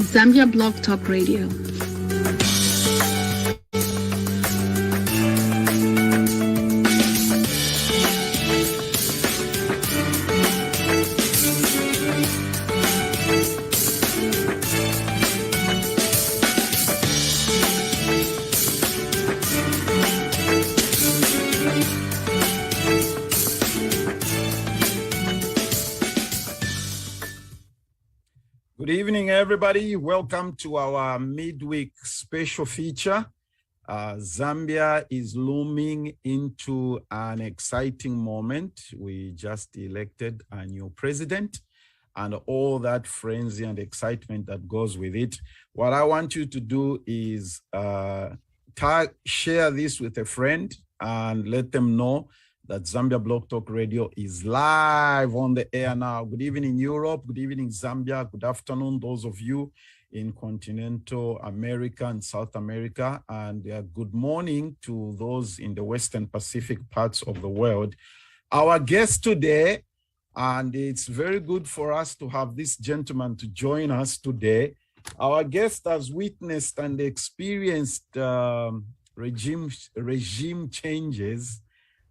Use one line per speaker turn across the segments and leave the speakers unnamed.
Zambia Blog Talk Radio.
Good evening, everybody. Welcome to our midweek special feature. Zambia is looming into an exciting moment. We just elected a new president and all that frenzy and excitement that goes with it. What I want you to do is share this with a friend and let them know that Zambia Blog Talk Radio is live on the air now. Good evening, Europe. Good evening, Zambia. Good afternoon, those of you in continental America and South America. And good morning to those in the Western Pacific parts of the world. Our guest today, and it's very good for us to have this gentleman to join us today. Our guest has witnessed and experienced regime changes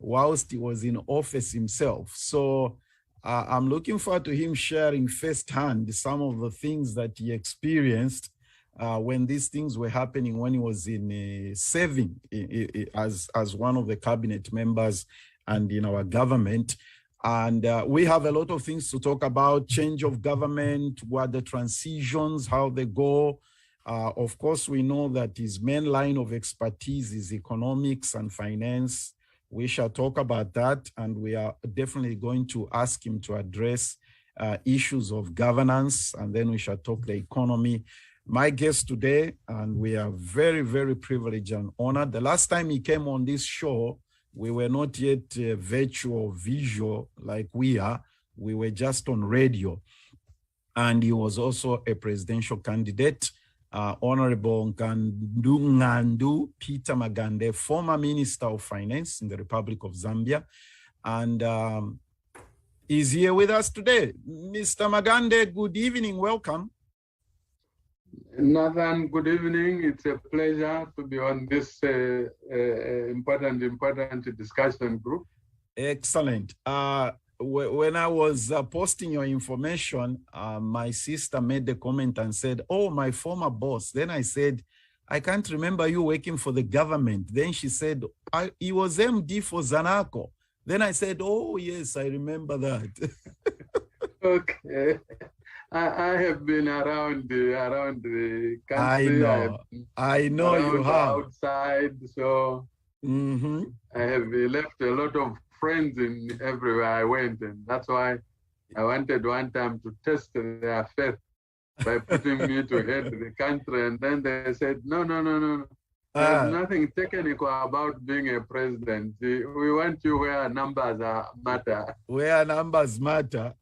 whilst he was in office himself. So I'm looking forward to him sharing firsthand some of the things that he experienced when these things were happening when he was in serving as one of the cabinet members and in our government. And we have a lot of things to talk about: change of government, what the transitions, how they go. Of course, we know that his main line of expertise is economics and finance. We shall talk about that, and we are definitely going to ask him to address issues of governance, and then we shall talk the economy. My guest today, and we are very, very privileged and honored. The last time he came on this show, we were not yet virtual, visual like we are. We were just on radio, and he was also a presidential candidate. Honorable Ngandu Peter Magande, former Minister of Finance in the Republic of Zambia, and is here with us today. Mr. Magande, good evening, welcome.
Nathan, good evening. It's a pleasure to be on this important discussion group.
Excellent. When I was posting your information, my sister made the comment and said, "Oh, my former boss." Then I said, "I can't remember you working for the government." Then she said, "He was MD for Zanaco." Then I said, "Oh, yes, I remember that."
Okay. I have been around the country.
I know you have.
Outside, so I have left a lot of friends in everywhere I went, and that's why I wanted one time to test their faith by putting me to head the country, and then they said, no. There's nothing technical about being a president. We want you where numbers matter.
Where numbers matter.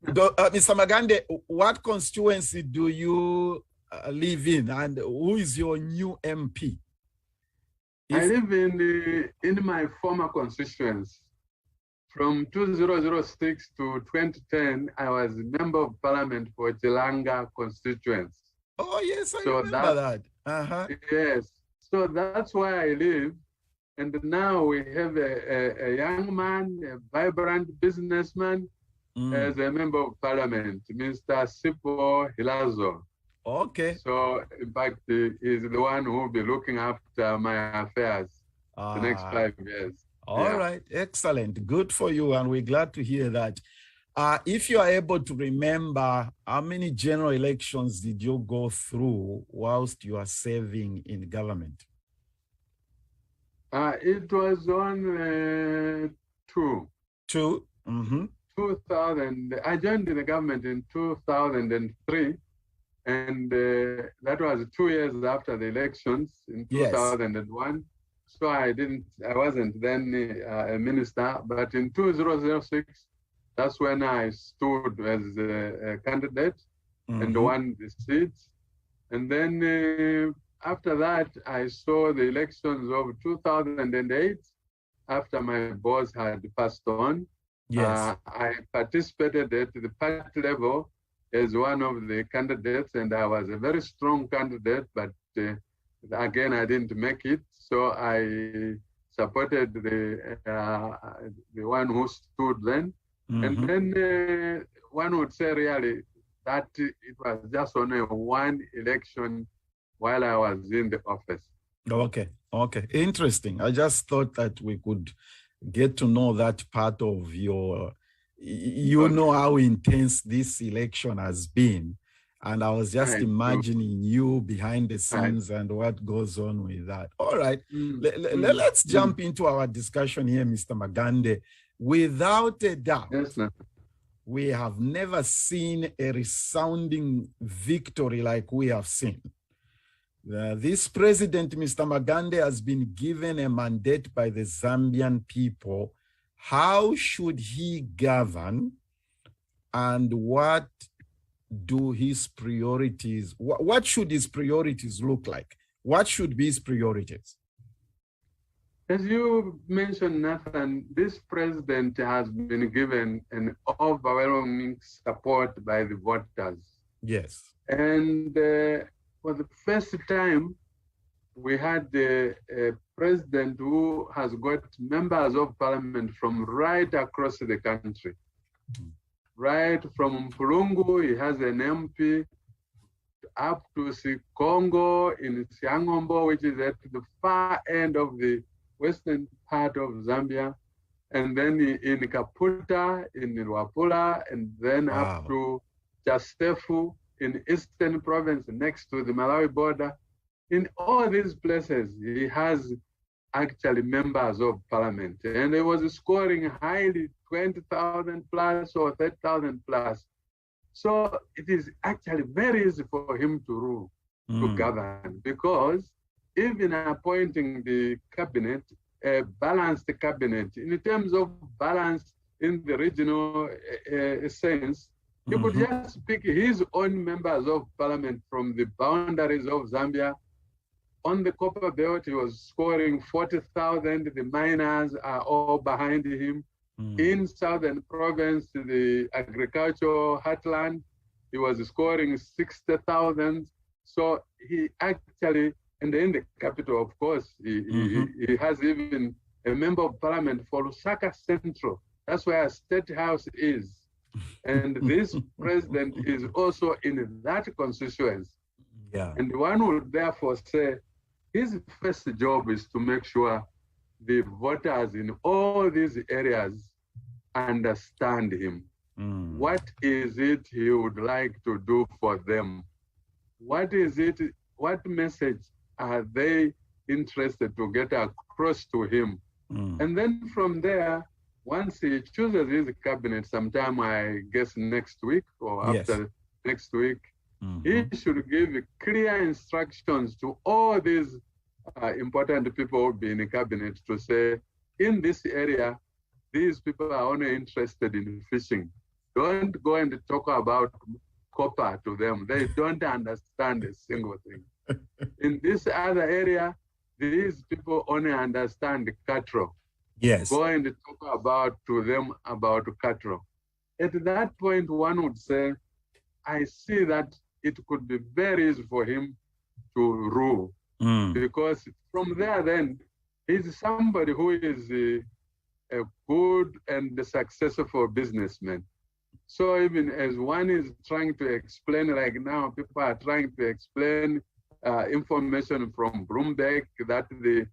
Mr. Magande, what constituency do you live in, and who is your new MP?
I live in my former constituency. From 2006 to 2010, I was a member of parliament for Chilanga constituency.
Oh, yes, I remember that.
Yes, so that's where I live. And now we have a young man, a vibrant businessman, as a member of parliament, Mr. Sipo Hilazo.
Okay.
So, in fact, he is the one who will be looking after my affairs the next 5 years.
All right. Excellent. Good for you. And we're glad to hear that. If you are able to remember, how many general elections did you go through whilst you are serving in government?
It was on two. 2000. I joined the government in 2003. And that was 2 years after the elections in 2001. Yes. So I wasn't then a minister, but in 2006, that's when I stood as a candidate and won the seats. And then after that, I saw the elections of 2008, after my boss had passed on.
Yes.
I participated at the party level as one of the candidates, and I was a very strong candidate, but again, I didn't make it. So I supported the one who stood then. And then one would say really that it was just only one election while I was in the office.
Okay. Interesting. I just thought that we could get to know that part of your, know how intense this election has been. And I was just imagining you behind the scenes and what goes on with that. All right. Let's jump into our discussion here, Mr. Magande. Without a doubt, we have never seen a resounding victory like we have seen. This president, Mr. Magande, has been given a mandate by the Zambian people. How should he govern, and what do his priorities, what should his priorities look like? What should be his priorities?
As you mentioned, Nathan, this president has been given an overwhelming support by the voters.
Yes.
And for the first time, we had a president who has got members of parliament from right across the country. Right from Mpulungu, he has an MP, up to Congo in Siangombo, which is at the far end of the western part of Zambia, and then in Kaputa, in Luapula, and then up to Jastefu in Eastern Province, next to the Malawi border. In all these places, he has actually members of parliament, and he was scoring highly 20,000 plus or 30,000 plus. So it is actually very easy for him to rule, to govern, because even appointing the cabinet, a balanced cabinet, in terms of balance in the regional sense, he could just pick his own members of parliament from the boundaries of Zambia. On the Copper Belt, he was scoring 40,000. The miners are all behind him. In Southern Province, the agricultural heartland, he was scoring 60,000. So he actually, and in the capital, of course, he has even a member of parliament for Lusaka Central. That's where State House is. And this president is also in that constituency.
Yeah.
And one would therefore say his first job is to make sure the voters in all these areas understand him. What is it he would like to do for them? What is it, what message are they interested to get across to him? And then from there, once he chooses his cabinet, sometime I guess next week or after next week, he should give clear instructions to all these important people who will be in the cabinet to say, in this area, these people are only interested in fishing. Don't go and talk about copper to them. They don't understand a single thing. In this other area, these people only understand cattle.
Yes.
Go and talk about to them about cattle. At that point, one would say, I see that it could be very easy for him to rule. Because from there then, he's somebody who is a good and successful businessman. So even as one is trying to explain, like now people are trying to explain information from Bloomberg that the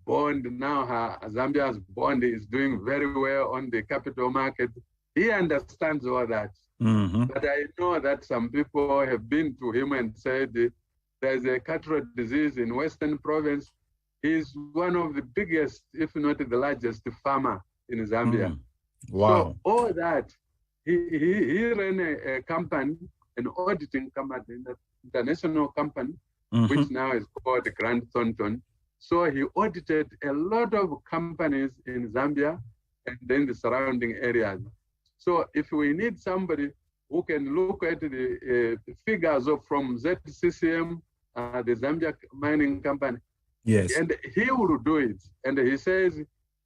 bond now, Zambia's bond is doing very well on the capital market. He understands all that. But I know that some people have been to him and said, there's a cattle disease in Western Province. He's one of the biggest, if not the largest farmer in Zambia.
Wow.
So all that, he ran a company, an auditing company, an international company, which now is called Grant Thornton. So he audited a lot of companies in Zambia and then the surrounding areas. So if we need somebody who can look at the figures from ZCCM, the Zambia Mining Company, and he will do it. And he says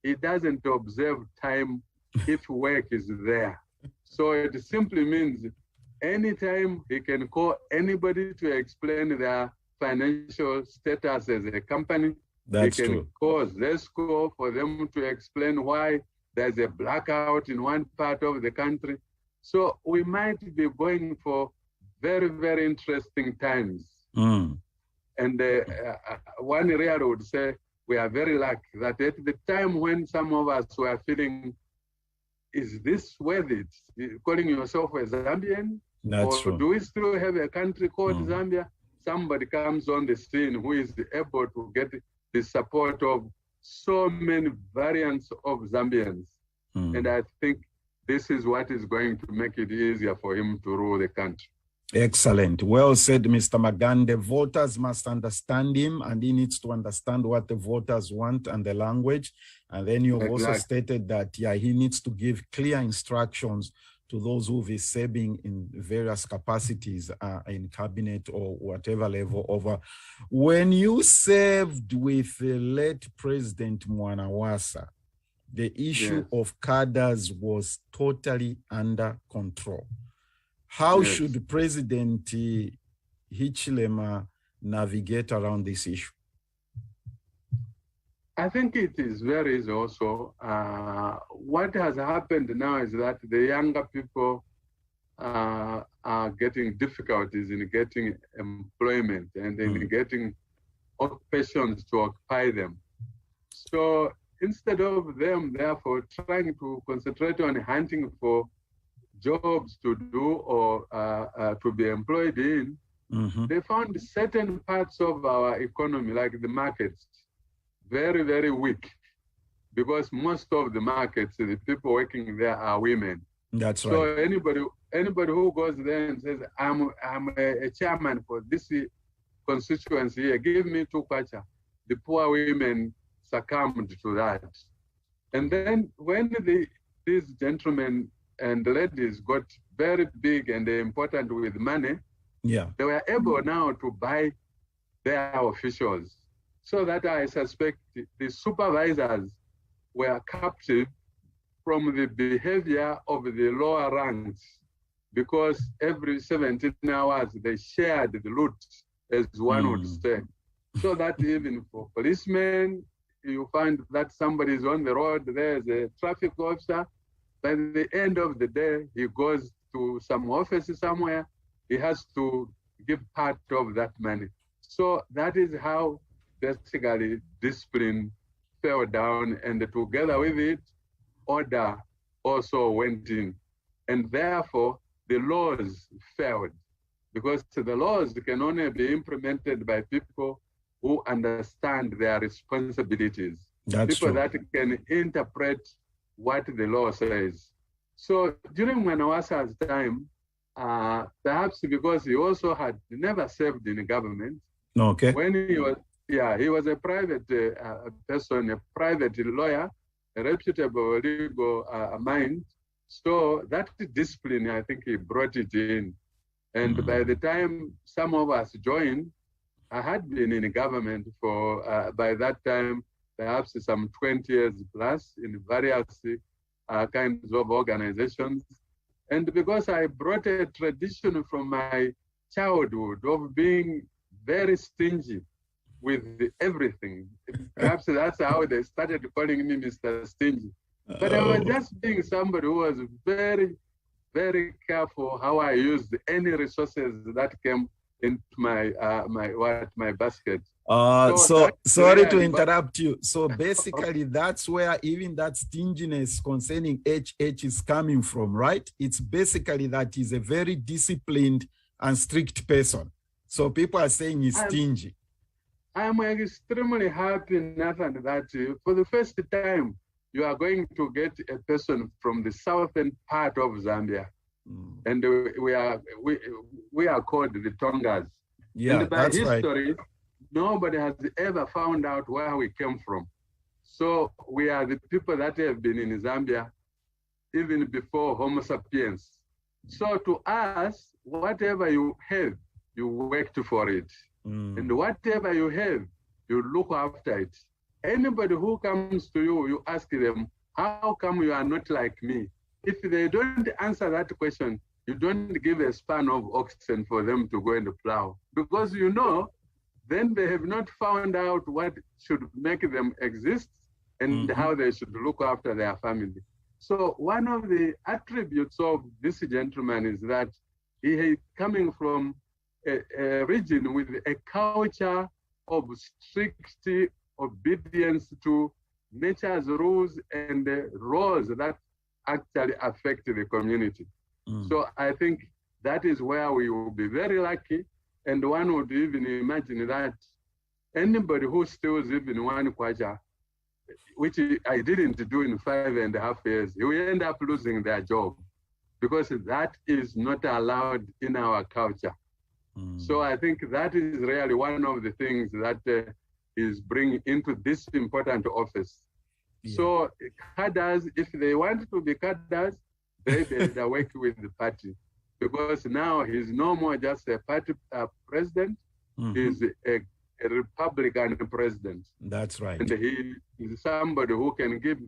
he doesn't observe time if work is there. So it simply means anytime he can call anybody to explain their financial status as a company.
That's
he can
true.
call ZESCO for them to explain why there's a blackout in one part of the country. So we might be going for very, very interesting times.
Mm.
And one reality would say we are very lucky that at the time when some of us were feeling, is this worth it? Calling yourself a Zambian?
That's true.
Do we still have a country called Zambia? Somebody comes on the scene who is able to get the support of so many variants of Zambians. And I think this is what is going to make it easier for him to rule the country.
Excellent. Well said, Mr. Magande. Voters must understand him, and he needs to understand what the voters want and the language. And then you've also stated that, yeah, he needs to give clear instructions to those who be serving in various capacities in cabinet or whatever level over. When you served with the late President Mwanawasa, the issue of cadres was totally under control. How should President Hichilema navigate around this issue?
I think it is very easy also. What has happened now is that the younger people are getting difficulties in getting employment and in getting occupations to occupy them. So instead of them, therefore, trying to concentrate on hunting for jobs to do or to be employed in, they found certain parts of our economy, like the markets, very, very weak, because most of the markets, the people working there are women.
That's right.
So anybody who goes there and says, I'm a chairman for this constituency here, give me 2 kwacha, the poor women succumbed to that. And then when these gentlemen and ladies got very big and important with money, they were able now to buy their officials. So that I suspect the supervisors were captive from the behavior of the lower ranks, because every 17 hours they shared the loot, as one would say. So that even for policemen, you find that somebody is on the road, there's a traffic officer. By the end of the day, he goes to some office somewhere, he has to give part of that money. So that is how basically discipline fell down, and together with it, order also went in. And therefore, the laws failed, because the laws can only be implemented by people who understand their responsibilities. People that can interpret what the law says. So during Mwanawasa's time, perhaps because he also had never served in the government, when he was, he was a private person, a private lawyer, a reputable legal mind. So that discipline, I think he brought it in. And by the time some of us joined, I had been in the government for, by that time, perhaps some 20 years plus in various kinds of organizations. And because I brought a tradition from my childhood of being very stingy with everything, perhaps that's how they started calling me Mr. Stingy. But I was just being somebody who was very, very careful how I used any resources that came into my basket.
Sorry to interrupt you. So basically, that's where even that stinginess concerning HH is coming from, right? It's basically that he's a very disciplined and strict person. So people are saying he's stingy.
I'm extremely happy, Nathan, that for the first time, you are going to get a person from the southern part of Zambia. And we are called the Tongas.
Yeah,
and by
that's
history, nobody has ever found out where we came from. So we are the people that have been in Zambia even before Homo sapiens. So to us, whatever you have, you worked for it. And whatever you have, you look after it. Anybody who comes to you, you ask them, how come you are not like me? If they don't answer that question, you don't give a span of oxen for them to go and plow, because you know, then they have not found out what should make them exist and how they should look after their family. So one of the attributes of this gentleman is that he is coming from a region with a culture of strict obedience to nature's rules and laws that actually affect the community. So I think that is where we will be very lucky. And one would even imagine that anybody who steals even one kwacha, which I didn't do in 5.5 years, you will end up losing their job, because that is not allowed in our culture. So I think that is really one of the things that is bringing into this important office. Yeah. So cadres, if they want to be cadres, they better work with the party, because now he's no more just a party president, he's a Republican president.
That's right.
And he is somebody who can give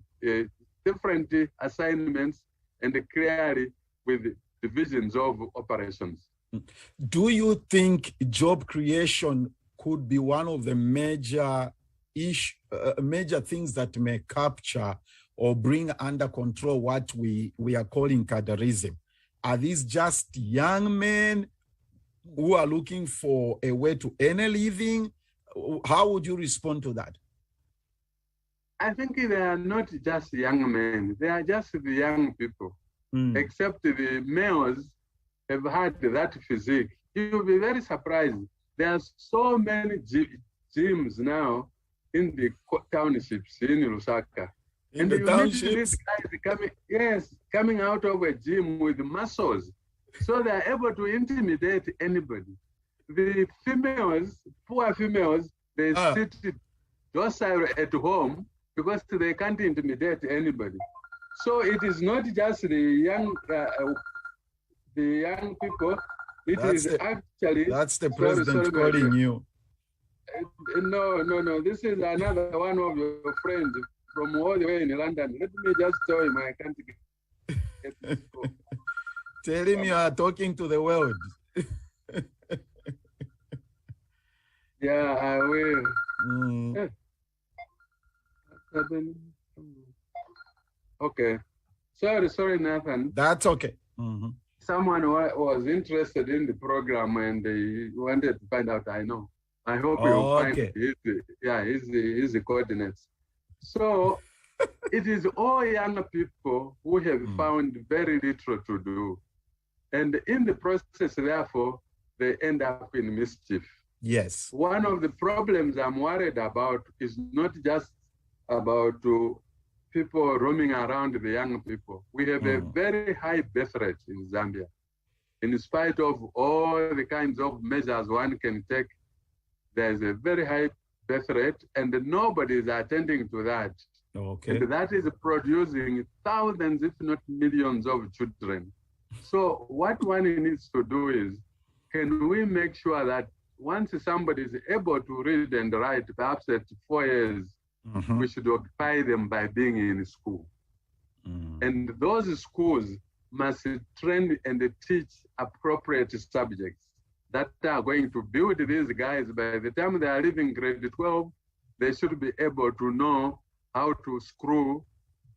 different assignments and clearly with divisions of operations.
Do you think job creation could be one of the major things that may capture or bring under control what we are calling cadreism? Are these just young men who are looking for a way to earn a living? How would you respond to that?
I think they are not just young men. They are just the young people, except the males have had that physique. You'll be very surprised. There are so many gyms now in the townships in Lusaka.
In the townships?
Coming out of a gym with muscles. So they're able to intimidate anybody. The females, poor females, they sit docile at home because they can't intimidate anybody. So it is not just the young people. Actually.
That's the president calling you.
No. This is another one of your friends from all the way in London. Let me just tell him I can't get this call.
Tell him you are talking to the world.
Yeah, I will. Okay. Sorry, Nathan.
That's okay.
Someone was interested in the program and they wanted to find out. I know. I hope you'll find his coordinates. So it is all young people who have found very little to do. And in the process, therefore, they end up in mischief.
Yes.
One of the problems I'm worried about is not just about people roaming around the young people. We have a very high birth rate in Zambia. In spite of all the kinds of measures one can take, there's a very high birth rate and nobody is attending to that.
Okay.
And that is producing thousands, if not millions of children. So what one needs to do is, can we make sure that once somebody is able to read and write, perhaps at 4 years, we should occupy them by being in school. And those schools must train and teach appropriate subjects that are going to build these guys. By the time they are leaving grade 12, they should be able to know how to screw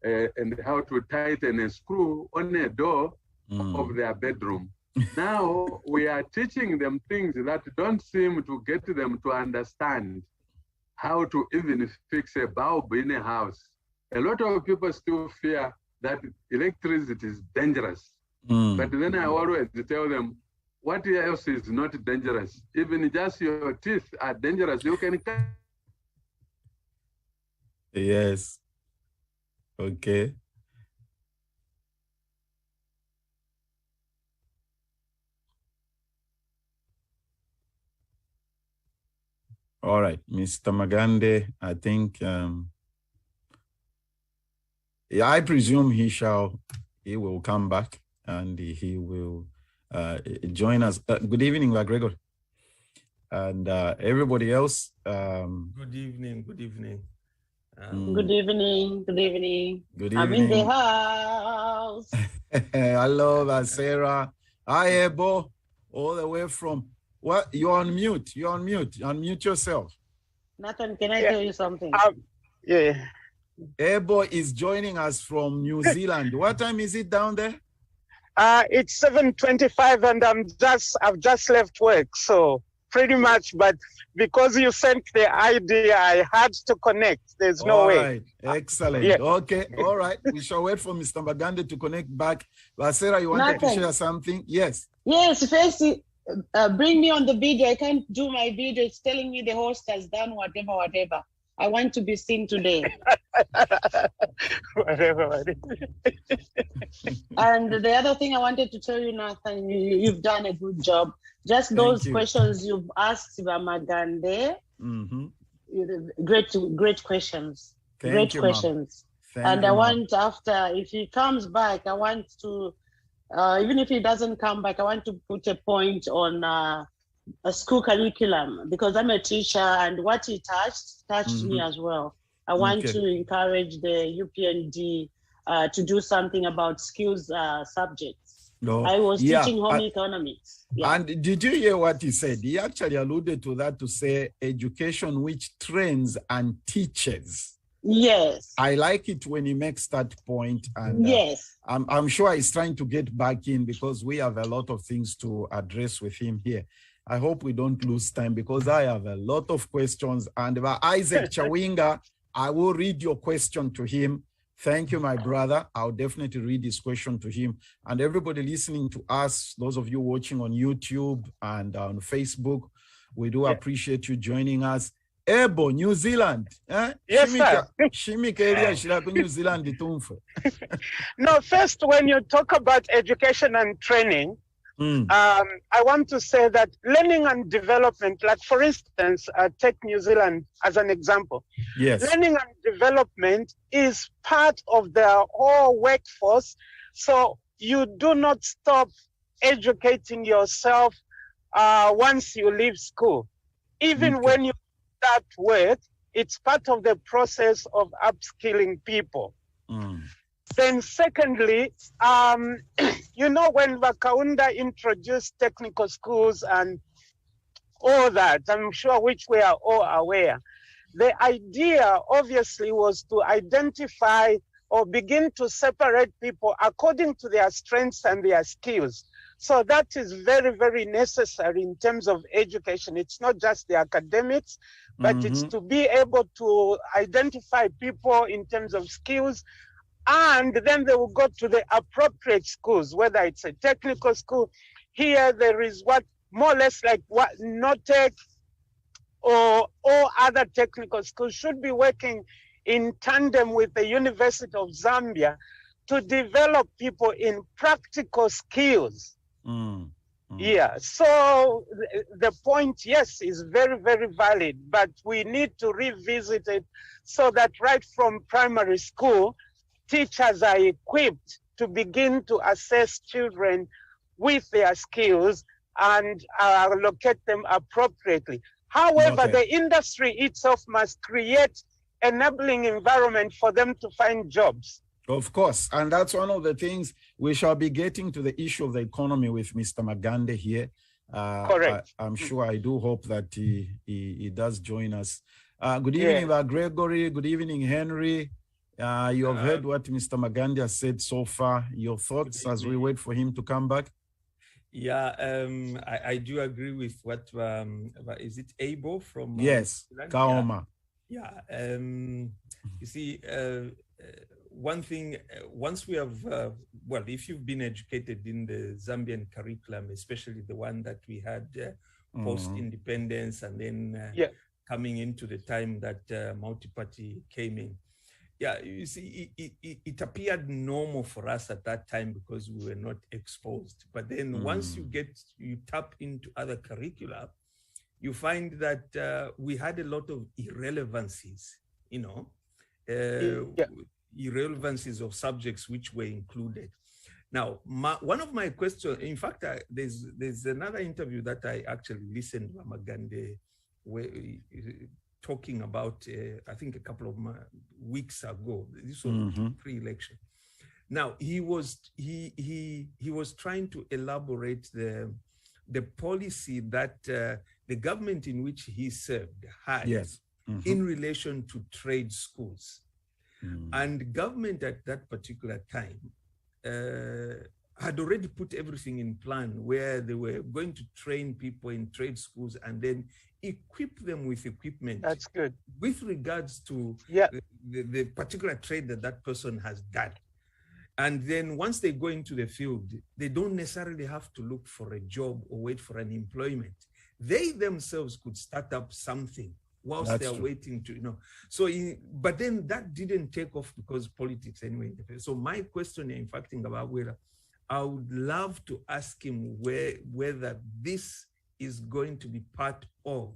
and how to tighten a screw on a door of their bedroom. Now we are teaching them things that don't seem to get them to understand how to even fix a bulb in a house. A lot of people still fear that electricity is dangerous. But then I always tell them, what else is not dangerous? Even just your teeth are dangerous. You can cut.
Yes. Okay. All right, Mr. Magande, I think, I presume he will come back and he will join us. Good evening, Gregor. And everybody else.
Good evening.
Good evening. Good evening.
Good evening.
I'm in the house.
Hello, Sarah. Hi, Ebo, all the way from, what? You're on mute. You're on mute. Unmute yourself.
Nathan, can I tell you something?
Yeah.
Ebo is joining us from New Zealand. What time is it down there?
It's 7:25 and I've just left work, so pretty much, but because you sent the idea, I had to connect. There's no way.
All right, excellent.
Yeah.
Okay, all right. We shall wait for Mr. Magande to connect back. Sarah, you wanted to share something? Yes.
Yes, first, bring me on the video. I can't do my video. It's telling me the host has done whatever. I want to be seen today.
Whatever.
And the other thing I wanted to tell you, Nathan, you've done a good job. Just those questions you've asked Magande, great questions. Great questions. And I want, after, if he comes back, I want to, even if he doesn't come back, I want to put a point on a school curriculum, because I'm a teacher, and what he touched me as well. I want to encourage the UPND to do something about skills subjects. I was teaching home economics.
And did you hear what he said? He actually alluded to that to say education which trains and teaches.
Yes.
I like it when he makes that point. And
yes.
I'm sure he's trying to get back in, because we have a lot of things to address with him here. I hope we don't lose time, because I have a lot of questions. And Isaac Chawinga, I will read your question to him. Thank you, my brother. I'll definitely read this question to him. And everybody listening to us, those of you watching on YouTube and on Facebook, we do appreciate you joining us. Ebo, New Zealand.
Yes, sir.
New Zealand.
No, first, when you talk about education and training, I want to say that learning and development, like for instance, take New Zealand as an example.
Yes.
Learning and development is part of their whole workforce. So you do not stop educating yourself once you leave school. Even when you start work, it's part of the process of upskilling people. Then secondly, you know, when Vakaunda introduced technical schools and all that, I'm sure which we are all aware, the idea obviously was to identify or begin to separate people according to their strengths and their skills. So that is very, very necessary in terms of education. It's not just the academics, but it's to be able to identify people in terms of skills. And then they will go to the appropriate schools, whether it's a technical school. Here there is what more or less like what NOTEC or other technical schools should be working in tandem with the University of Zambia to develop people in practical skills. Yeah, so the point, yes, is very, very valid, but we need to revisit it so that right from primary school, teachers are equipped to begin to assess children with their skills and allocate them appropriately. However, the industry itself must create enabling environment for them to find jobs.
Of course, and that's one of the things we shall be getting to, the issue of the economy with Mr. Magande here.
Correct.
I'm sure, I do hope that he does join us. Good evening, Gregory. Good evening, Henry. You have heard what Mr. Magande has said so far. Your thoughts as we wait for him to come back?
Yeah, I do agree with what, is it Abo from?
Yes, Kaoma.
Yeah, you see, one thing, once we have, well, if you've been educated in the Zambian curriculum, especially the one that we had post-independence and then coming into the time that multi-party came in, yeah, you see, it appeared normal for us at that time because we were not exposed. But then once you tap into other curricula, you find that we had a lot of irrelevancies, you know, irrelevancies of subjects which were included. Now, one of my questions, in fact, there's another interview that I actually listened to Magande talking about, I think a couple of weeks ago. This was pre-election. Now he was trying to elaborate the policy that the government in which he served had in relation to trade schools. And government at that particular time had already put everything in plan where they were going to train people in trade schools and then equip them with equipment.
That's good.
With regards to the particular trade that person has done. And then once they go into the field, they don't necessarily have to look for a job or wait for an employment. They themselves could start up something whilst they're waiting to, So, but then that didn't take off because politics anyway. So my question, in fact, I would love to ask him whether this is going to be part of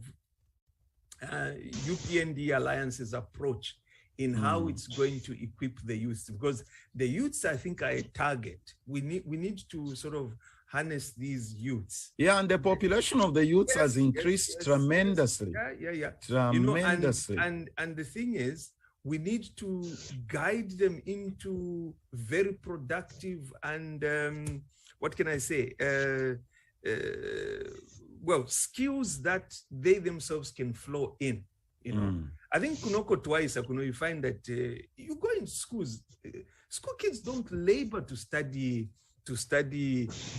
UPND Alliance's approach in how it's going to equip the youth, because the youths, I think, are a target. We need to sort of harness these youths.
Yeah, and the population of the youths has increased tremendously.
Tremendously. And the thing is, we need to guide them into very productive and what can I say? Skills that they themselves can flow in. I think kunoko twice, you find that you go in schools, school kids don't labor to study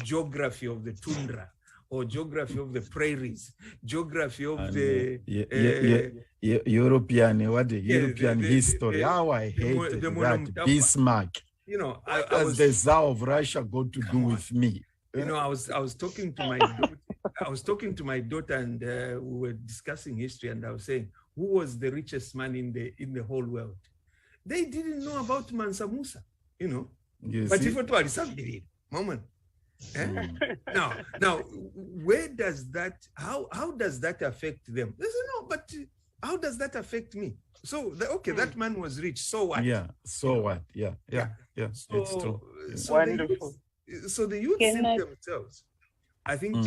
geography of the tundra or geography of the prairies, geography of the
European history. How I hate that. Bismarck. As the Tsar of Russia got to do with me.
I was talking to my daughter. I was talking to my daughter, and we were discussing history, and I was saying, who was the richest man in the whole world? They didn't know about Mansa Musa, But if it was something, moment. Now, where does that? How does that affect them? They say, no, but how does that affect me? So that man was rich. So what?
Yeah. So what? Yeah. So, it's true.
Wonderful.
So the youth see themselves. I think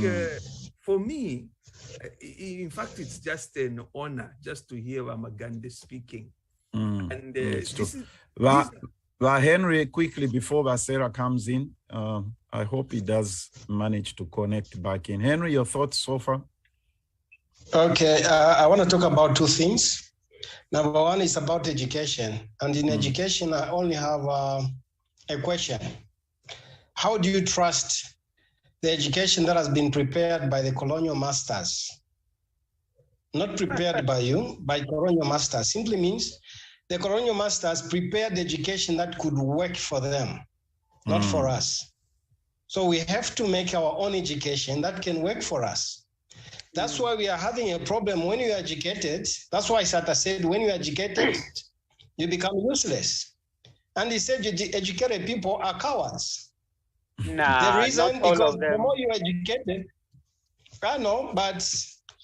for me, in fact, it's just an honor just to hear Magande speaking. And
it's true. Henry, quickly before Vasera comes in, I hope he does manage to connect back in. Henry, your thoughts so far?
Okay, I want to talk about two things. Number one is about education. And in education, I only have a question. How do you trust the education that has been prepared by the colonial masters? Not prepared by you, by colonial masters. Simply means the colonial masters prepared the education that could work for them, not for us. So we have to make our own education that can work for us. That's why we are having a problem when you're educated. That's why Sata said, when you're educated, you become useless. And he said, educated people are cowards.
Nah,
the reason,
not all
because
of them.
the more you're educated, I know, but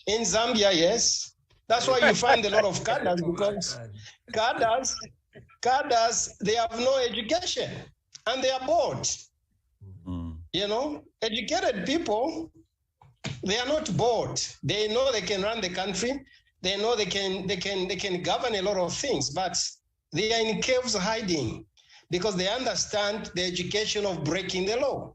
in Zambia, yes. That's why you find a lot of cadres, because cadres, they have no education and they are bored. Educated people, they are not bored. They know they can run the country. They know they can govern a lot of things, but they are in caves hiding because they understand the education of breaking the law,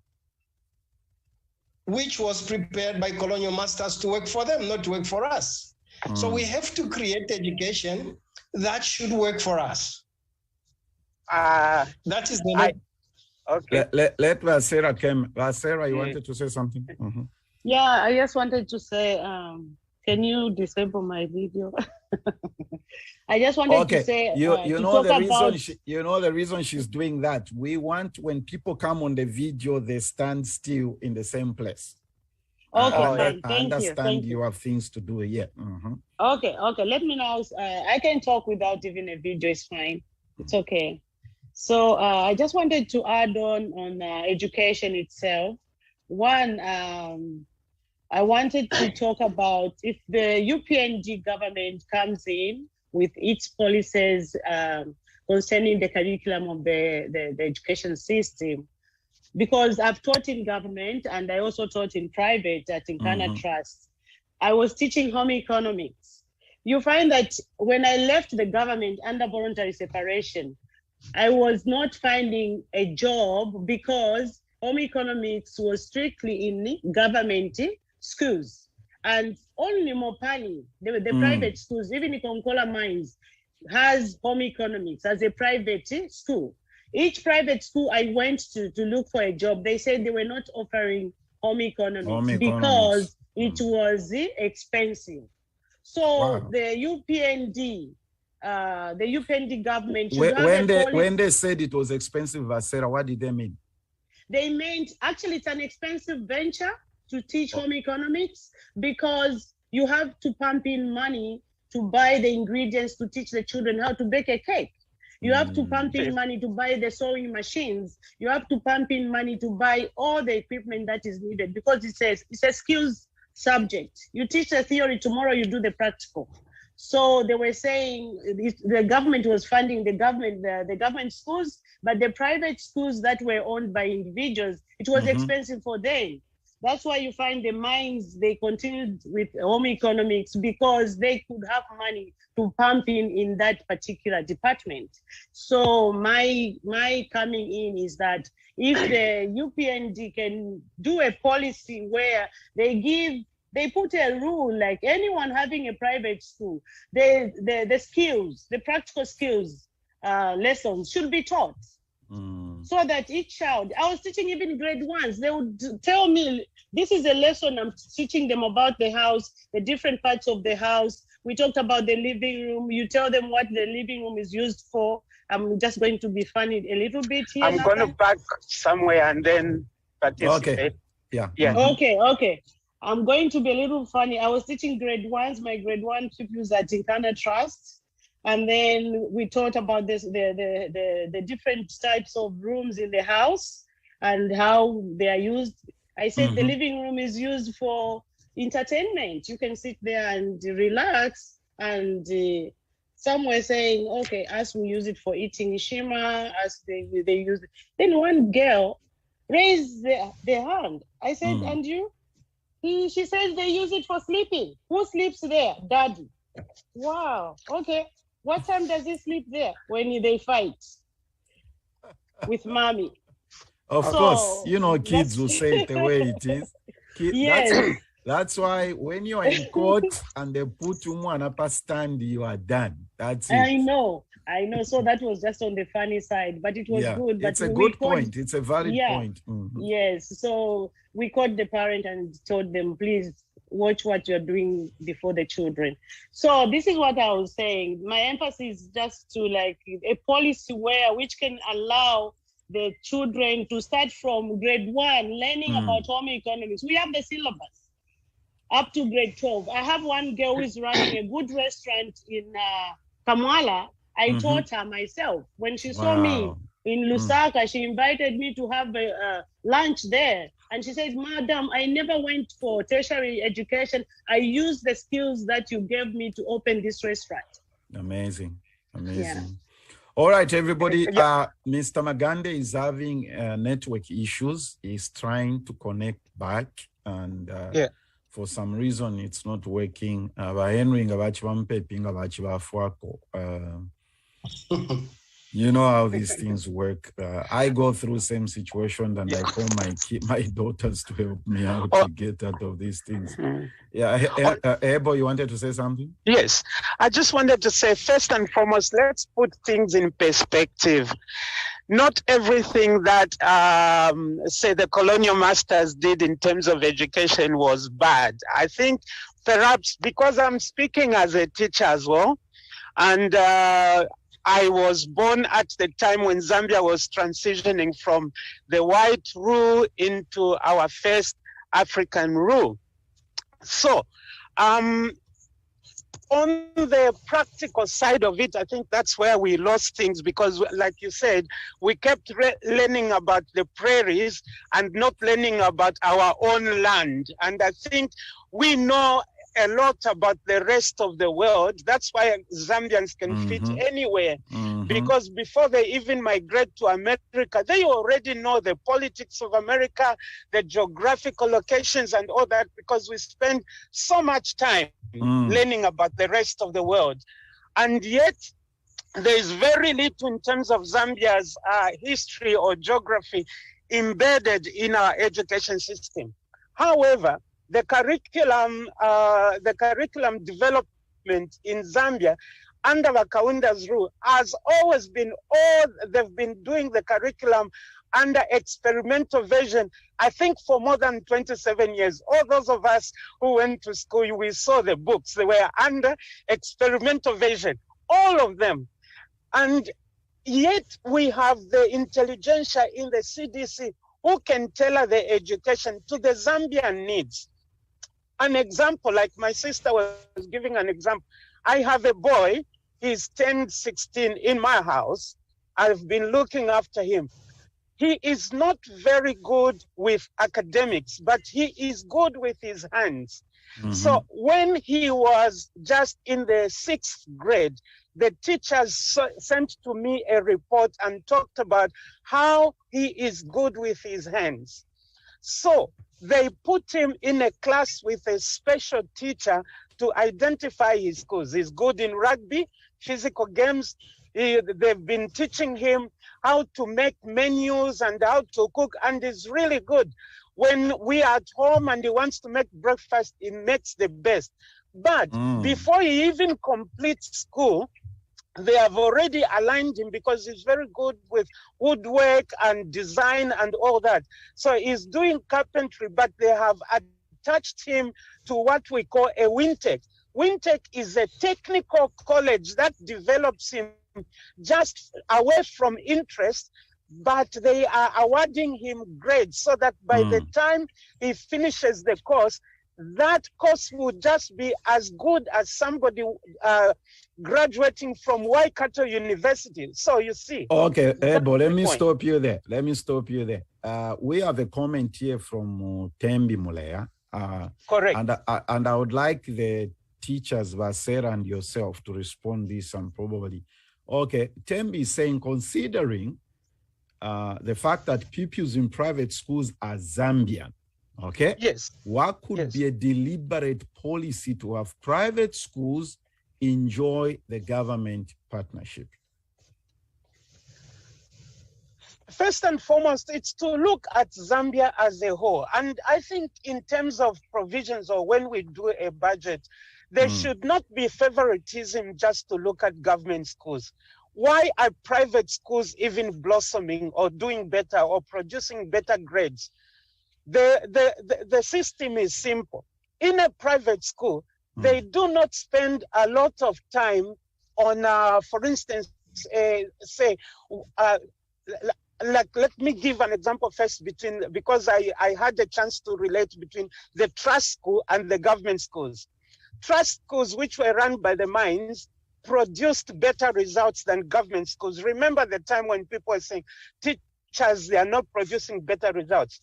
which was prepared by colonial masters to work for them, not to work for us. So we have to create education that should work for us. That is the
okay.
Let Vasera come. Vasera, you wanted to say something?
Yeah, I just wanted to say, can you disable my video? I just wanted to say,
you know the reason she's doing that. We want, when people come on the video, they stand still in the same place.
Okay,
I understand you have things to do here.
Okay. Let me know. I can talk without even a video. It's fine. It's okay. So I just wanted to add on education itself. One, I wanted to talk about if the UPNG government comes in with its policies concerning the curriculum of the education system, because I've taught in government and I also taught in private at Incana Trust. I was teaching home economics. You find that when I left the government under voluntary separation, I was not finding a job because home economics was strictly in government schools. And only Mopani, the private schools, even in Konkola Mines, has home economics as a private school. Each private school I went to look for a job, they said they were not offering home economics because it was expensive. So the UPND, government should have a policy.
When they said it was expensive, Sarah, what did they mean?
They meant actually it's an expensive venture to teach home economics because you have to pump in money to buy the ingredients to teach the children how to bake a cake. You have to pump in money to buy the sewing machines. You have to pump in money to buy all the equipment that is needed because it's a skills subject. You teach the theory, tomorrow you do the practical. So they were saying the government was funding the government schools, but the private schools that were owned by individuals, it was expensive for them. That's why you find the mines, they continued with home economics because they could have money to pump in that particular department. So my coming in is that if the UPND can do a policy where they put a rule like anyone having a private school, the skills, the practical skills lessons should be taught. So that each child, I was teaching even grade ones, they would tell me, this is a lesson I'm teaching them about the house, the different parts of the house. We talked about the living room. You tell them what the living room is used for. I'm just going to be funny a little bit here.
I'm going to back somewhere and then participate.
Okay. Yeah.
Okay. I'm going to be a little funny. I was teaching grade ones, my grade one pupils at Tinkana Trust. And then we talked about the different types of rooms in the house and how they are used. I said the living room is used for entertainment. You can sit there and relax. And some were saying, okay, as we use it for eating shima, as they use it. Then one girl raised their hand. I said, and you? She says they use it for sleeping. Who sleeps there? Daddy. Wow. Okay. What time does he sleep there? When they fight with mommy.
Of course, kids will say it the way it is.
Yes.
That's why when you are in court and they put you on upper stand, you are done. That's it.
I know. So that was just on the funny side, but it was good. But
it's a good point. It's a valid point.
Yes. So we called the parent and told them, please watch what you're doing before the children. So this is what I was saying. My emphasis is just to like a policy which can allow the children to start from grade 1, learning about home economics. We have the syllabus up to grade 12. I have one girl who is running a good restaurant in Kamwala. I taught her myself. When she saw me in Lusaka, she invited me to have a lunch there. And she said, Madam, I never went for tertiary education. I used the skills that you gave me to open this restaurant.
Amazing. Yeah. All right, everybody. Mr. Magande is having network issues. He's trying to connect back. And for some reason, it's not working. You know how these things work. I go through same situation and I call my daughters to help me out to get out of these things. Ebo, you wanted to say something?
Yes, I just wanted to say, first and foremost, let's put things in perspective. Not everything that, say, the colonial masters did in terms of education was bad. I think perhaps because I'm speaking as a teacher as well, and I was born at the time when Zambia was transitioning from the white rule into our first African rule. So, on the practical side of it, I think that's where we lost things because, like you said, we kept learning about the prairies and not learning about our own land. And I think we know a lot about the rest of the world. That's why Zambians can fit anywhere. Because before they even migrate to America, they already know the politics of America, the geographical locations and all that, because we spend so much time learning about the rest of the world. And yet, there is very little in terms of Zambia's history or geography embedded in our education system. However, the curriculum development in Zambia under Kaunda's rule has always been they've been doing the curriculum under experimental version, I think for more than 27 years. All those of us who went to school, we saw the books, they were under experimental version, all of them. And yet we have the intelligentsia in the CDC who can tailor the education to the Zambian needs. An example, like my sister was giving an example. I have a boy, he's 16 in my house. I've been looking after him. He is not very good with academics, but he is good with his hands. Mm-hmm. So when he was just in the 6th grade, the teachers sent to me a report and talked about how he is good with his hands. So they put him in a class with a special teacher to identify his skills. He's good in rugby, physical games. They've been teaching him how to make menus and how to cook, and he's really good. When we are at home and he wants to make breakfast, he makes the best. But before he even completes school, they have already aligned him because he's very good with woodwork and design and all that. So he's doing carpentry, but they have attached him to what we call a WINTEC. WINTEC is a technical college that develops him just away from interest, but they are awarding him grades so that by the time he finishes the course, that course would just be as good as somebody graduating from Waikato University. So you see.
Okay, Ebo, let me stop you there. We have a comment here from Tembi Mulea.
Correct.
And I would like the teachers, Vasera and yourself, to respond this and probably. Okay, Tembi is saying, considering the fact that pupils in private schools are Zambian, okay?
Yes.
What could be a deliberate policy to have private schools enjoy the government partnership?
First and foremost, it's to look at Zambia as a whole. And I think in terms of provisions or when we do a budget, there should not be favoritism just to look at government schools. Why are private schools even blossoming or doing better or producing better grades? The system is simple. In a private school, they do not spend a lot of time on, for instance, let me give an example first because I had a chance to relate between the trust school and the government schools. Trust schools, which were run by the mines, produced better results than government schools. Remember the time when people were saying, teachers, they are not producing better results.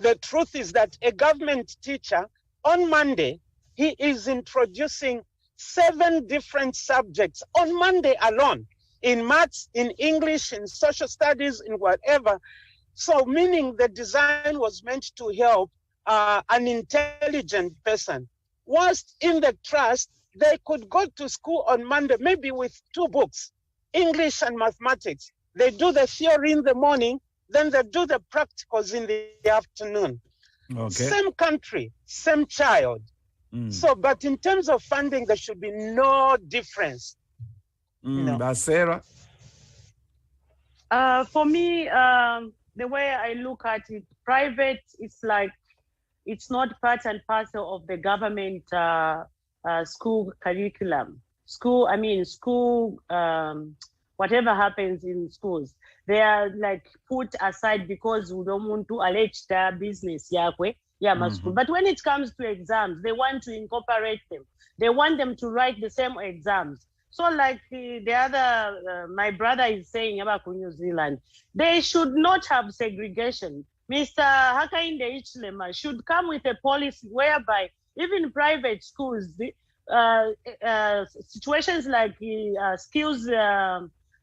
The truth is that a government teacher, on Monday, he is introducing 7 different subjects on Monday alone, in maths, in English, in social studies, in whatever. So meaning the design was meant to help an intelligent person. Whilst in the trust, they could go to school on Monday, maybe with 2 books, English and mathematics. They do the theory in the morning, then they do the practicals in the afternoon. Okay. Same country, same child. So, but in terms of funding, there should be no difference.
But Sarah?
For me, the way I look at it, private, it's like, it's not part and parcel of the government school curriculum. Whatever happens in schools, they are like put aside because we don't want to allege their business. But when it comes to exams, they want to incorporate them. They want them to write the same exams. So like the other, my brother is saying about New Zealand, they should not have segregation. Mr. Hakainde Hichilema should come with a policy whereby even private schools, situations like skills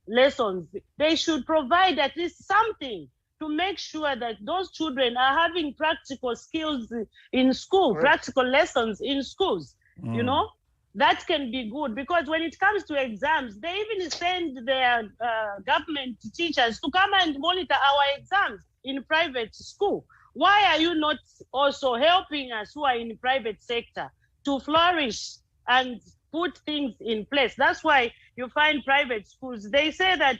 lessons, they should provide at least something to make sure that those children are having practical skills in school, practical lessons in schools, you know? that can be good, because when it comes to exams, they even send their government teachers to come and monitor our exams in private school. Why are you not also helping us who are in the private sector to flourish and put things in place? That's why you find private schools, they say that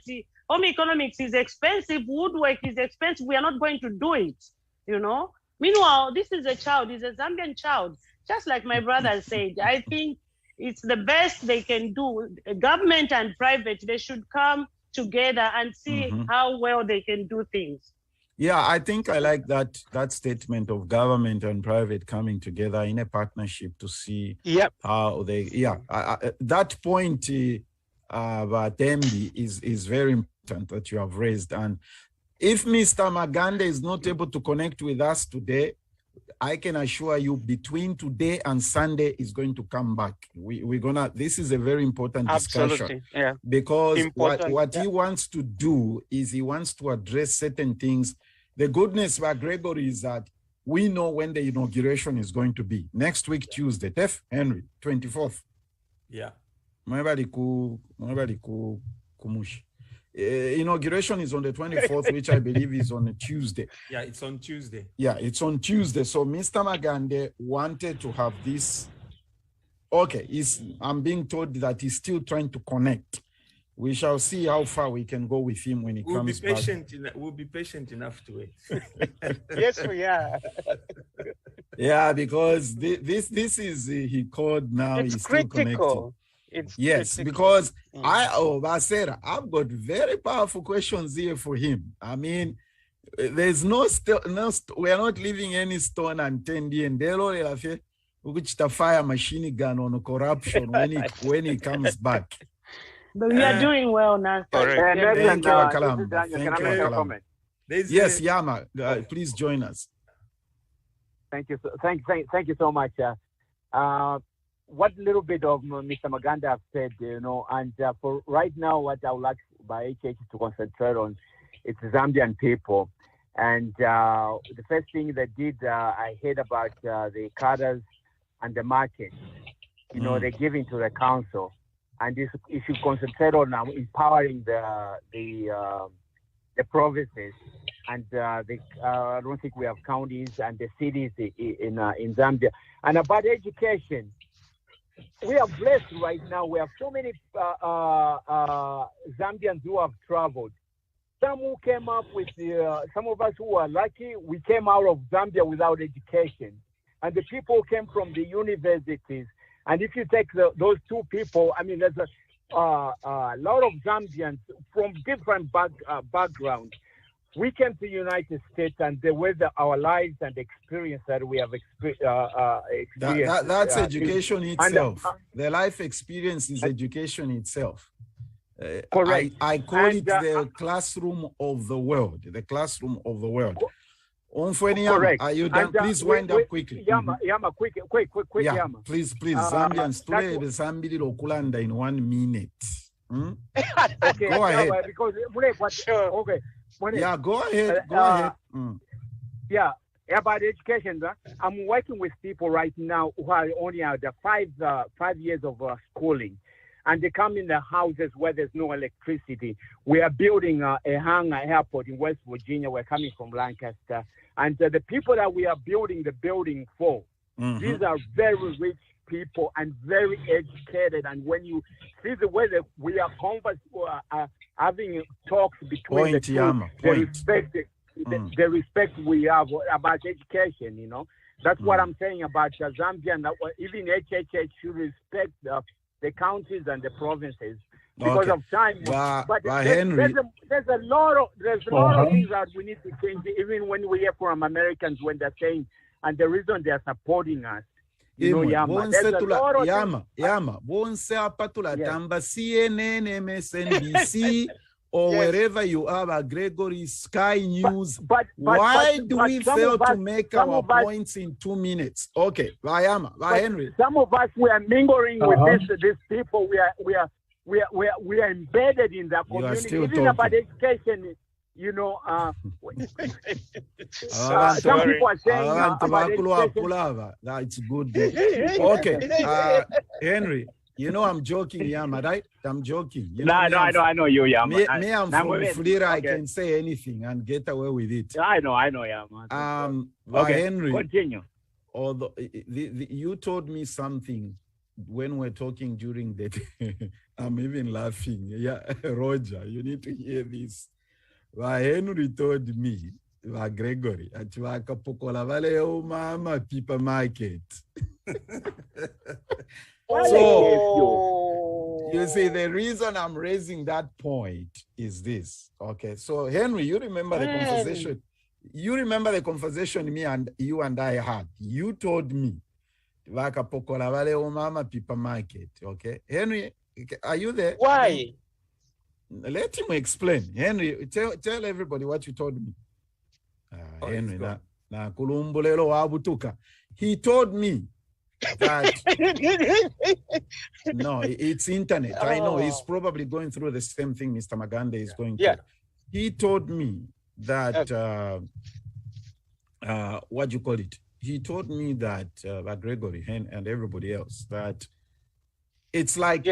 home economics is expensive, woodwork is expensive, we are not going to do it, you know? Meanwhile, this is a child, he's a Zambian child. Just like my brother said, I think it's the best they can do. Government and private, they should come together and see how well they can do things.
Yeah, I think I like that statement of government and private coming together in a partnership to see how they, that point, Batembi, is very important that you have raised. And if Mr. Magande is not able to connect with us today, I can assure you between today and Sunday is going to come back. We're gonna, this is a very important discussion. Because what he wants to do is he wants to address certain things. The goodness about Gregory is that we know when the inauguration is going to be. Next week, Tuesday, Tef Henry, 24th.
Yeah.
Inauguration is on the 24th, which I believe is on a Tuesday.
Yeah, it's on Tuesday.
Yeah, it's on Tuesday. So Mr. Magande wanted to have this. Okay, I'm being told that he's still trying to connect. We shall see how far we can go with him when he comes back.
We'll be patient enough to wait.
Yes, we are.
Yeah, because this is, he called now.
It's
he's
critical.
It's critical. Because Basera, I've got very powerful questions here for him. I mean, there's we are not leaving any stone unturned here. And they'll fire machine gun on corruption when he comes back.
But we are doing well now.
Thank you, Akalam. Thank you, Akalam. Yes, Yama, please join us.
Thank you. Thank you so much. What little bit of Mr. Magande have said, you know, and for right now, what I would like by HH to concentrate on, it's Zambian people. And the first thing they did, I heard about the cadres and the market. You know, they're giving to the council. And this, you should concentrate on empowering the provinces, and I don't think we have counties and the cities in Zambia. And about education, we are blessed right now. We have so many Zambians who have traveled. Some who came up with some of us who are lucky, we came out of Zambia without education, and the people who came from the universities. And if you take those two people, I mean, there's a lot of Zambians from different backgrounds. We came to the United States, and the way that our lives and the experience that we have experienced.
That's education itself. The life experience is education itself.
Correct.
I call it the classroom of the world. The classroom of the world.
Correct.
Are you done? Please wind up quickly.
Yama, quick,
yeah,
Yama.
Please, Zambians, today the Zambili Lokulanda in 1 minute.
Okay,
go ahead.
Because,
sure.
Okay.
Yeah, go ahead. Go ahead.
Yeah, about education. I'm working with people right now who are only at the 5 years of schooling. And they come in the houses where there's no electricity. We are building a hangar airport in West Virginia. We're coming from Lancaster. And the people that we are building the building for, these are very rich people and very educated. And when you see the way that we are having talks between the two, the respect we have about education, you know. That's what I'm saying about Zambia. And even HHH should respect the counties and the provinces because of time. But there's a lot of things that we need to change, even when we hear from Americans when they're saying, and the reason they're supporting us. You know, Yama. There's a lot of
Yama. Tamba CNN, MSNBC, or wherever you are, Gregory, Sky News. Why do we fail to make our points in 2 minutes? Okay, Yama, Henry.
Some of us, we are mingling with these people. We are embedded in the community. Even about education, you know, some people are saying about education.
That's good. Okay, Henry, you know I'm joking, Yama, right? I'm joking. You know,
I know you, Yama.
Me, I'm from Flira. I can say anything and get away with it.
I know, Yama.
Okay, Henry,
continue.
Although you told me something when we're talking during that. I'm even laughing. Yeah, Roger, you need to hear this. Henry told me, Gregory, at Wakapokola Valley, Mama Pipa Market. So, you see, the reason I'm raising that point is this. Okay, so Henry, you remember the conversation? You remember the conversation you and I had? You told me, Wakapokola Valley, Mama Pipa Market. Okay, Henry, are you there?
Why?
Let him explain. Henry, tell everybody what you told me. Henry, na kulumbulelo wabutuka. He told me that no, it's internet. I know he's probably going through the same thing Mr. Magande is going through. He told me that what do you call it? He told me that Gregory and everybody else that it's like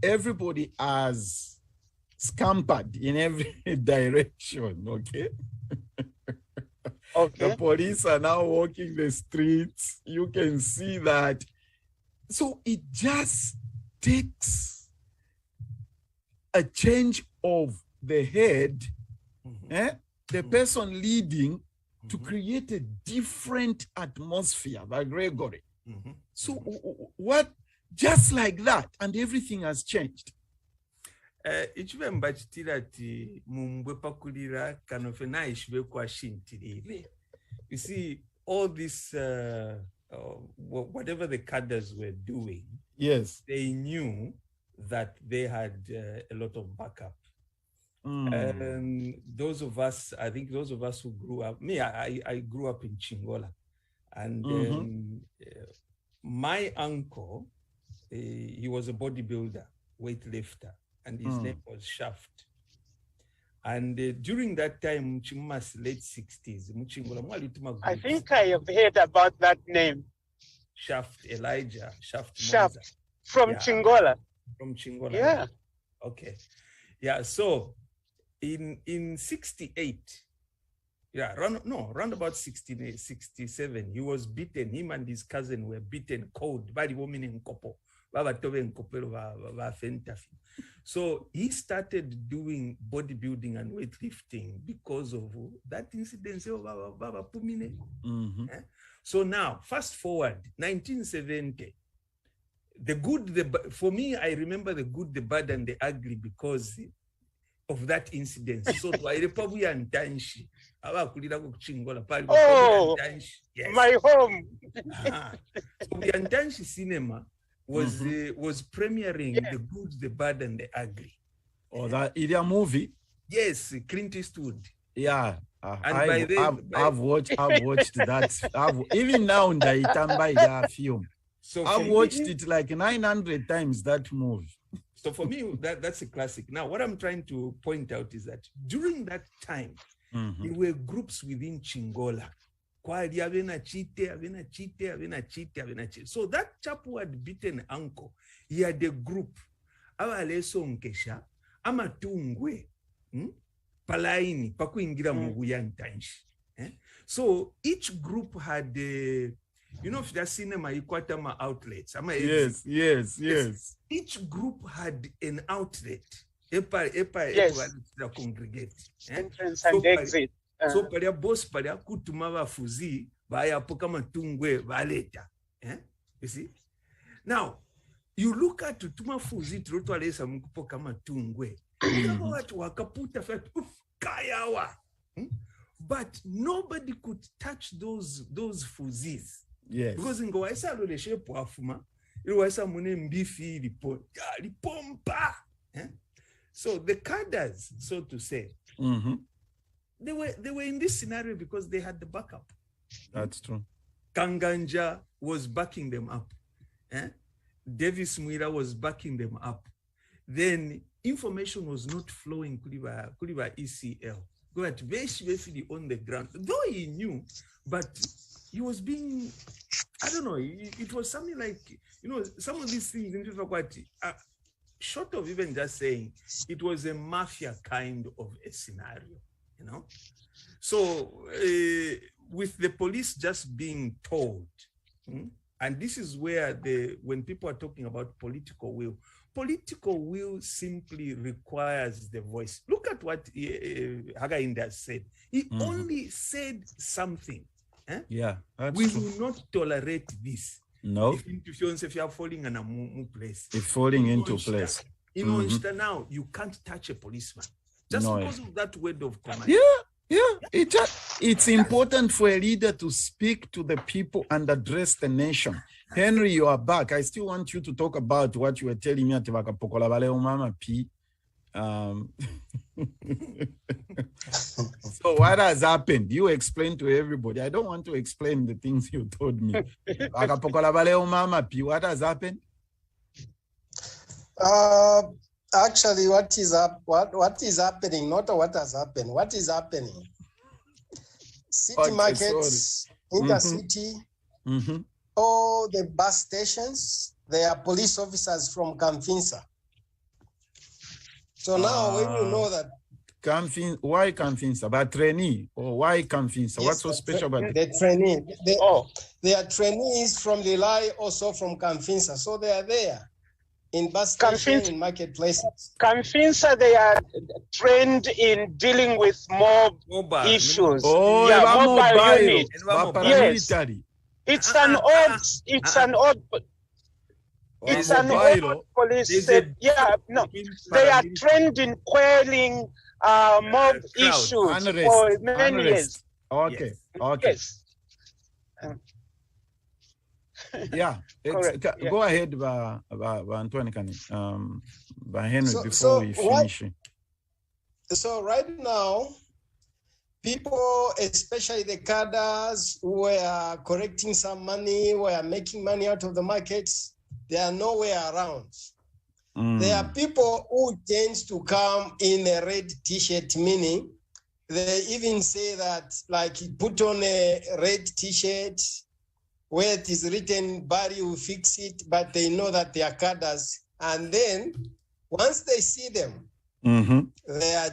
everybody has scampered in every direction, okay? The police are now walking the streets. You can see that. So it just takes a change of the head, the person leading, to create a different atmosphere by Gregory. So what? Just like that, and everything has changed.
You see, all this, whatever the cadres were doing,
yes,
they knew that they had a lot of backup. Those of us, I think those of us who grew up, I grew up in Chingola, and my uncle, he was a bodybuilder, weightlifter, and his name was Shaft. And during that time, Chima's late 60s,
I think I have heard about that name.
Shaft, Elijah, Shaft.
From Chingola.
From Chingola.
Yeah.
Okay. Yeah, so in 68, round about 67, he was beaten. Him and his cousin were beaten cold by the woman in Kopo. So he started doing bodybuilding and weightlifting because of that incident. So now, fast forward, 1970, for me, I remember the good, the bad, and the ugly because of that incident. So
yes. My home.
So the Antanshi cinema was premiering the good, the bad, and the ugly.
Oh, that is a movie?
Yes, Clint Eastwood.
Yeah. I've watched that. Even now, that film. So I've watched it like 900 times, that movie.
So for me, that's a classic. Now, what I'm trying to point out is that during that time, there were groups within Chingola. So that chap who had beaten uncle, he had a group. So each group had if the cinema Ikwatama outlets.
Yes.
Each group had an outlet. Congregate.
Entrance and exit.
So palia boss palia kutuma bafuzi baya pokama tungwe baleta. You see? Now, you look at tuma fuzi troto alesa mkupo kama tungwe. Watu wakaputa fat kayawa. But nobody could touch those fuzis.
Yes.
Because in Goaisa lo le shepu afuma, iwaisa mune mbifi lipompa. So the cadres, so to say, they were in this scenario because they had the backup.
That's true.
Kanganja was backing them up. Davis Muira was backing them up. Then information was not flowing Kuliba ECL. basically on the ground, though he knew, but he was being, I don't know, it was something like, some of these things in short of even just saying, it was a mafia kind of a scenario, So with the police just being told, and this is where when people are talking about political will simply requires the voice. Look at what Hakainde has said. He only said something.
Yeah,
we will not tolerate this.
No.
If you are falling in a place.
It's falling into place.
Now, you can't touch a policeman. Just because of that word of command. It's
important for a leader to speak to the people and address the nation. Henry, you are back. I still want you to talk about what you were telling me at Vakapokola Vale Umama P. So what has happened? You explain to everybody. I don't want to explain the things you told me. Vakapokola Vale Umama P. What has happened?
Actually, what is happening, not what has happened. What is happening? City markets, intercity, all the bus stations, they are police officers from Kamfinsa. So now when you know that
why Kamfinsa? But trainee, or why Kamfinsa?
Yes,
what's so special about
the trainee? They are trainees from Lilai, also from Kamfinsa. So they are there in bus stations, in marketplaces.
Kamfinsa, they are trained in dealing with mobile issues.
Mobile
unit. Yes. It's an old police. They are trained in quelling mob issues for many years.
Okay.
Yes.
Yeah, go ahead, Antoine Henry, before we finish.
So right now, people, especially the cadres who are collecting some money, who are making money out of the markets, they are nowhere around. There are people who tend to come in a red t-shirt, meaning they even say that, like, put on a red t-shirt, where it is written, Barry will fix it, but they know that they are cadres. And then once they see them, they are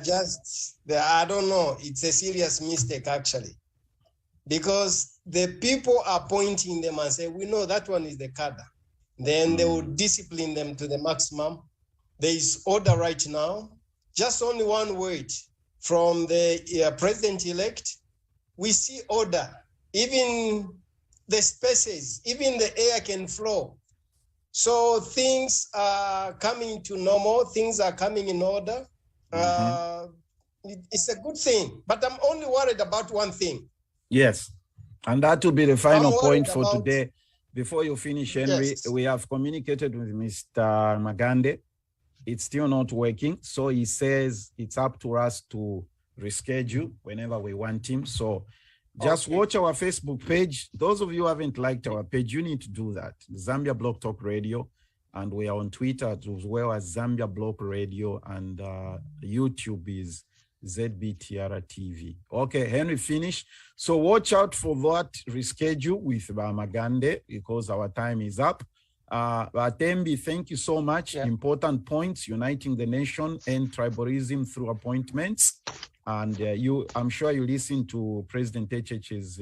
I don't know, it's a serious mistake actually. Because the people are pointing them and say, we know that one is the cadre. Then they will discipline them to the maximum. There is order right now. Just only one word from the president-elect. We see order. Even the spaces, even the air can flow. So things are coming to normal, things are coming in order. It's a good thing, but I'm only worried about one thing.
Yes, and that will be the final point for today. Before you finish, Henry, we have communicated with Mr. Magande. It's still not working, so he says it's up to us to reschedule whenever we want him. So just watch our Facebook page. Those of you who haven't liked our page, you need to do that. Zambia Block Talk Radio. And we are on Twitter as well as Zambia Block Radio. And YouTube is ZBTR TV. Okay, Henry, finish. So watch out for that reschedule with Magande because our time is up. Tembi, thank you so much. Yeah. Important points, uniting the nation and tribalism through appointments. And I'm sure you listened to President Echech's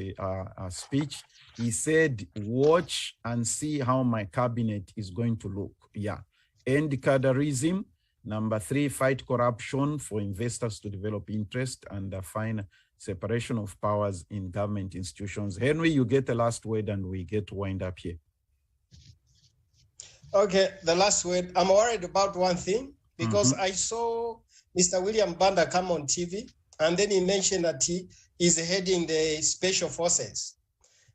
speech. He said, watch and see how my cabinet is going to look. Yeah. End cadreism. Number 3, fight corruption for investors to develop interest and find separation of powers in government institutions. Henry, you get the last word and we get to wind up here.
Okay, the last word. I'm worried about one thing because I saw Mr. William Banda come on TV, and then he mentioned that he is heading the special forces.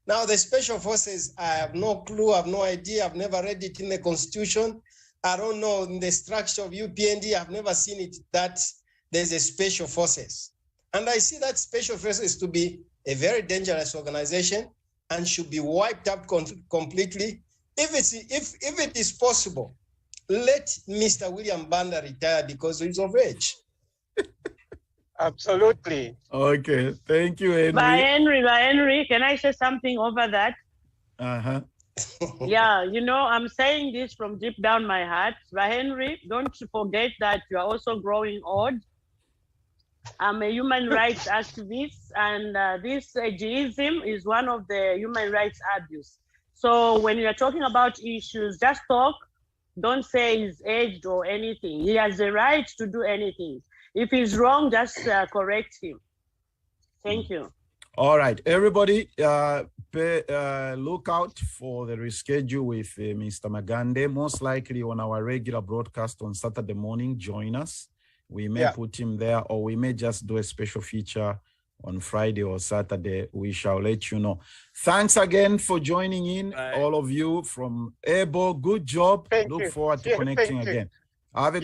Now, the special forces, I have no clue, I have no idea. I've never read it in the Constitution. I don't know in the structure of UPND. I've never seen it that there's a special forces. And I see that special forces to be a very dangerous organization and should be wiped out completely. If it is possible, let Mr. William Banda retire because he's of age.
Absolutely.
Okay. Thank you, Henry.
By Henry, can I say something over that?
Uh-huh.
Yeah, you know, I'm saying this from deep down my heart. By Henry, don't forget that you are also growing old. I'm a human rights activist, and this ageism is one of the human rights abuse. So when you're talking about issues, just talk. Don't say he's aged or anything. He has the right to do anything. If he's wrong, just correct him. Thank you.
All right, everybody, look out for the reschedule with Mr. Magande. Most likely on our regular broadcast on Saturday morning, join us. We may put him there, or we may just do a special feature on Friday or Saturday. We shall let you know. Thanks again for joining in, all of you from Ebo. Good job. Look forward to connecting again. Have a